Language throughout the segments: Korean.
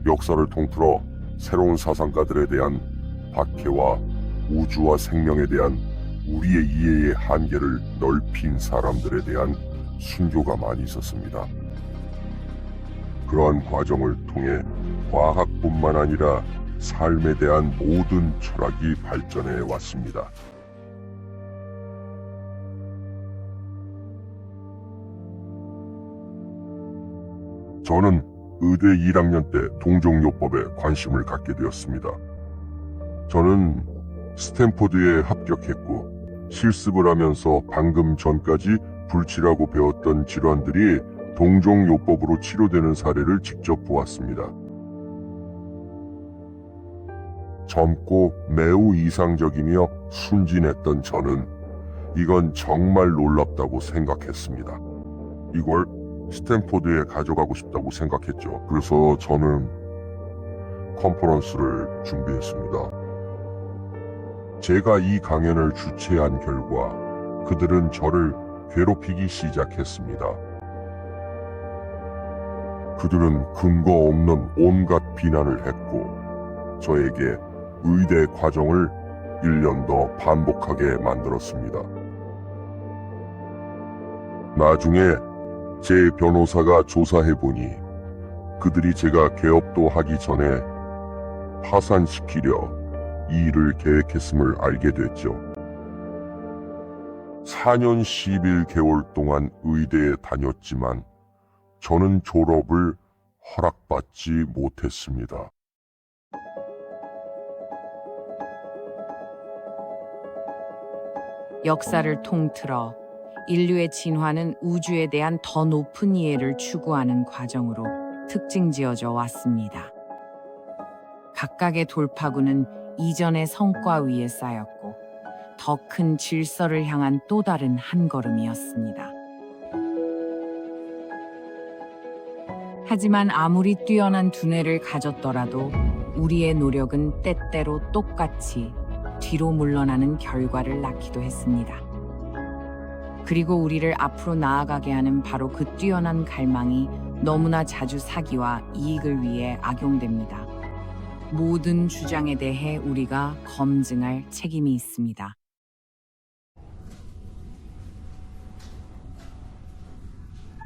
역사를 통틀어 새로운 사상가들에 대한 박해와 우주와 생명에 대한 우리의 이해의 한계를 넓힌 사람들에 대한 순교가 많이 있었습니다. 그러한 과정을 통해 과학뿐만 아니라 삶에 대한 모든 철학이 발전해 왔습니다. 저는 의대 1학년 때 동종요법에 관심을 갖게 되었습니다. 저는 스탠포드에 합격했고 실습을 하면서 방금 전까지 불치라고 배웠던 질환들이 동종요법으로 치료되는 사례를 직접 보았습니다. 젊고 매우 이상적이며 순진했던 저는 이건 정말 놀랍다고 생각했습니다. 이걸 스탠포드에 가져가고 싶다고 생각했죠. 그래서 저는 컨퍼런스를 준비했습니다. 제가 이 강연을 주최한 결과 그들은 저를 괴롭히기 시작했습니다. 그들은 근거 없는 온갖 비난을 했고 저에게 의대 과정을 1년 더 반복하게 만들었습니다. 나중에 제 변호사가 조사해보니 그들이 제가 개업도 하기 전에 파산시키려 이 일을 계획했음을 알게 됐죠. 4년 11개월 동안 의대에 다녔지만 저는 졸업을 허락받지 못했습니다. 역사를 통틀어 인류의 진화는 우주에 대한 더 높은 이해를 추구하는 과정으로 특징지어져 왔습니다. 각각의 돌파구는 이전의 성과 위에 쌓였고 더 큰 질서를 향한 또 다른 한 걸음이었습니다. 하지만 아무리 뛰어난 두뇌를 가졌더라도 우리의 노력은 때때로 똑같이 뒤로 물러나는 결과를 낳기도 했습니다. 그리고 우리를 앞으로 나아가게 하는 바로 그 뛰어난 갈망이 너무나 자주 사기와 이익을 위해 악용됩니다. 모든 주장에 대해 우리가 검증할 책임이 있습니다.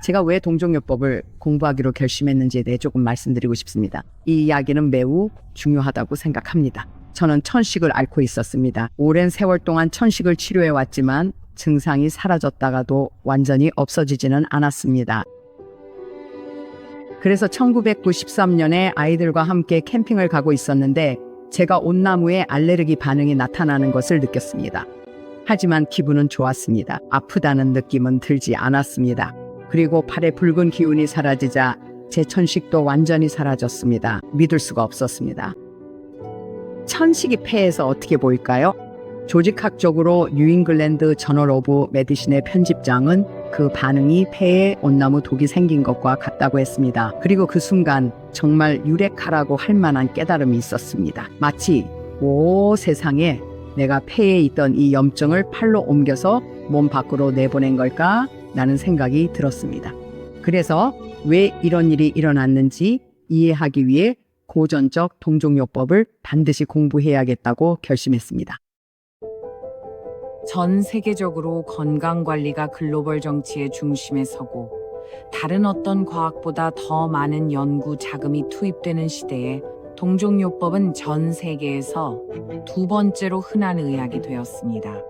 제가 왜 동종요법을 공부하기로 결심했는지에 대해 조금 말씀드리고 싶습니다. 이 이야기는 매우 중요하다고 생각합니다. 저는 천식을 앓고 있었습니다. 오랜 세월 동안 천식을 치료해왔지만 증상이 사라졌다가도 완전히 없어지지는 않았습니다. 그래서 1993년에 아이들과 함께 캠핑을 가고 있었는데 제가 온나무에 알레르기 반응이 나타나는 것을 느꼈습니다. 하지만 기분은 좋았습니다. 아프다는 느낌은 들지 않았습니다. 그리고 팔에 붉은 기운이 사라지자 제 천식도 완전히 사라졌습니다. 믿을 수가 없었습니다. 천식이 폐에서 어떻게 보일까요? 조직학적으로 뉴잉글랜드 저널 오브 메디신의 편집장은 그 반응이 폐에 온나무 독이 생긴 것과 같다고 했습니다. 그리고 그 순간 정말 유레카라고 할 만한 깨달음이 있었습니다. 마치 세상에 내가 폐에 있던 이 염증을 팔로 옮겨서 몸 밖으로 내보낸 걸까? 라는 생각이 들었습니다. 그래서 왜 이런 일이 일어났는지 이해하기 위해 고전적 동종요법을 반드시 공부해야겠다고 결심했습니다. 전 세계적으로 건강관리가 글로벌 정치의 중심에 서고 다른 어떤 과학보다 더 많은 연구 자금이 투입되는 시대에 동종요법은 전 세계에서 두 번째로 흔한 의학이 되었습니다.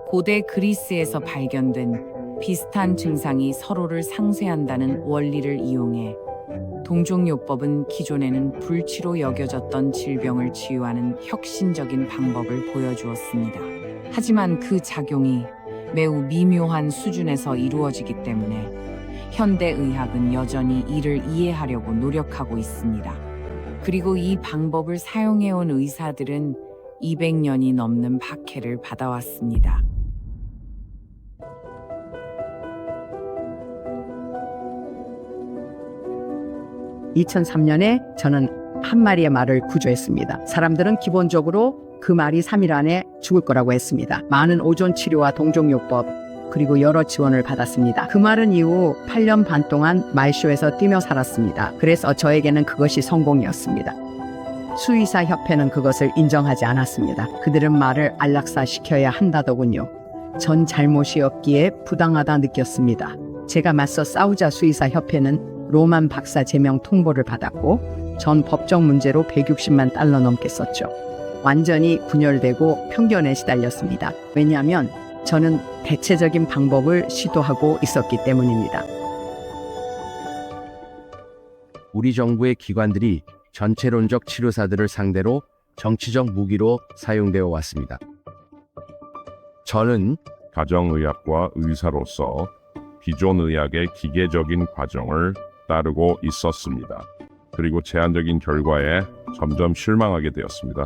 고대 그리스에서 발견된 비슷한 증상이 서로를 상쇄한다는 원리를 이용해 동종요법은 기존에는 불치로 여겨졌던 질병을 치유하는 혁신적인 방법을 보여주었습니다. 하지만 그 작용이 매우 미묘한 수준에서 이루어지기 때문에 현대의학은 여전히 이를 이해하려고 노력하고 있습니다. 그리고 이 방법을 사용해온 의사들은 200년이 넘는 박해를 받아왔습니다. 2003년에 저는 한 마리의 말을 구조했습니다. 사람들은 기본적으로 그 말이 3일 안에 죽을 거라고 했습니다. 많은 오존 치료와 동종요법, 그리고 여러 지원을 받았습니다. 그 말은 이후 8년 반 동안 말쇼에서 뛰며 살았습니다. 그래서 저에게는 그것이 성공이었습니다. 수의사 협회는 그것을 인정하지 않았습니다. 그들은 말을 안락사시켜야 한다더군요. 전 잘못이었기에 부당하다 느꼈습니다. 제가 맞서 싸우자 수의사 협회는 로만 박사 제명 통보를 받았고 전 법적 문제로 160만 달러 넘게 썼죠. 완전히 분열되고 편견에 시달렸습니다. 왜냐하면 저는 대체적인 방법을 시도하고 있었기 때문입니다. 우리 정부의 기관들이 전체론적 치료사들을 상대로 정치적 무기로 사용되어 왔습니다. 저는 가정의학과 의사로서 기존 의학의 기계적인 과정을 따르고 있었습니다. 그리고 제한적인 결과에 점점 실망하게 되었습니다.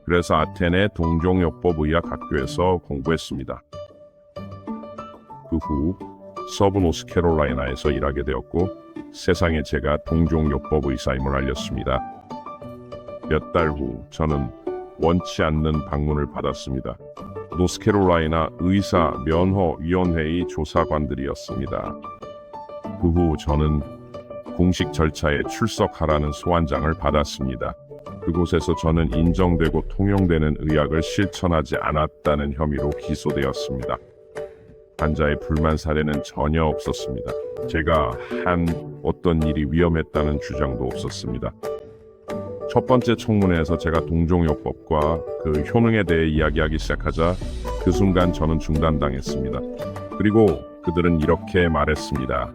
그래서 아테네 동종요법 의학학교에서 공부했습니다. 그 후 서브노스캐롤라이나에서 일하게 되었고 세상에 제가 동종요법 의사임을 알렸습니다. 몇 달 후 저는 원치 않는 방문을 받았습니다. 노스캐롤라이나 의사 면허위원회의 조사관들이었습니다. 그 후 저는 공식 절차에 출석하라는 소환장을 받았습니다. 그곳에서 저는 인정되고 통용되는 의학을 실천하지 않았다는 혐의로 기소되었습니다. 환자의 불만 사례는 전혀 없었습니다. 제가 한 어떤 일이 위험했다는 주장도 없었습니다. 첫 번째 청문회에서 제가 동종요법과 그 효능에 대해 이야기하기 시작하자 그 순간 저는 중단당했습니다. 그리고 그들은 이렇게 말했습니다.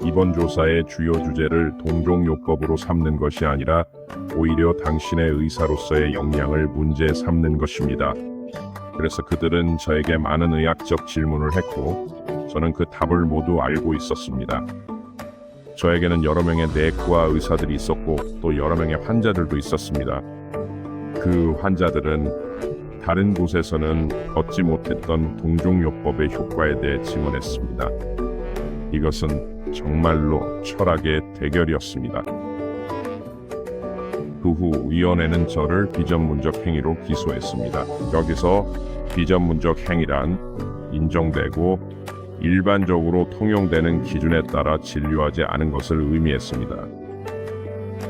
이번 조사의 주요 주제를 동종요법으로 삼는 것이 아니라 오히려 당신의 의사로서의 역량을 문제 삼는 것입니다. 그래서 그들은 저에게 많은 의학적 질문을 했고 저는 그 답을 모두 알고 있었습니다. 저에게는 여러 명의 내과 의사들이 있었고 또 여러 명의 환자들도 있었습니다. 그 환자들은 다른 곳에서는 얻지 못했던 동종요법의 효과에 대해 증언했습니다. 이것은 정말로 철학의 대결이었습니다. 그 후 위원회는 저를 비전문적 행위로 기소했습니다. 여기서 비전문적 행위란 인정되고 일반적으로 통용되는 기준에 따라 진료하지 않은 것을 의미했습니다.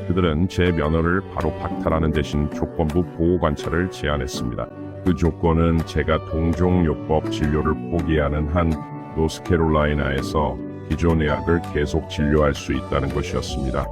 그들은 제 면허를 바로 박탈하는 대신 조건부 보호 관찰을 제안했습니다. 그 조건은 제가 동종요법 진료를 포기하는 한 노스캐롤라이나에서 기존 의학을 계속 진료할 수 있다는 것이었습니다.